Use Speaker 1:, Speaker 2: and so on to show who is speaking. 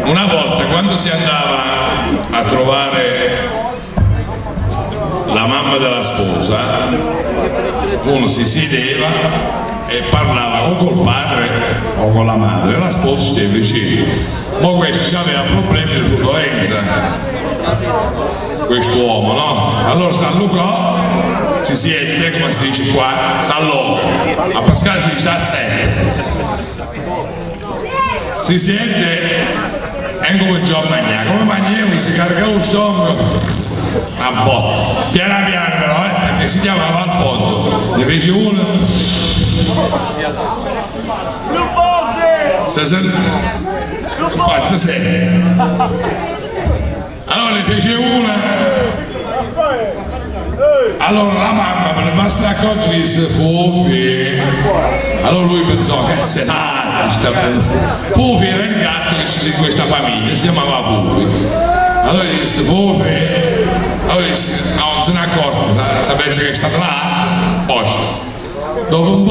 Speaker 1: Una volta, quando si andava a trovare la mamma della sposa, uno si sedeva e parlava o col padre o con la madre, la sposa stava vicino. Ma questo aveva problemi di fluttulenza, quest'uomo, no? Allora si allungò, si siede, come si dice qua, si allunga, a Pascale si dice a 7. Si siede e cominciò a mangiare, come mangiava si carica lo stomaco a botta, piano piano però, perché si chiamava Alfonso, ne fece uno, faccia sempre, allora ne fece una, allora la mamma per basta accorgere disse Fufi, allora lui pensò che se Fufi era il gatto di questa famiglia, si chiamava Fufi, allora gli disse Fufi, allora disse no, non se ne è accorto, sapesse che è stata là, poi dopo un po'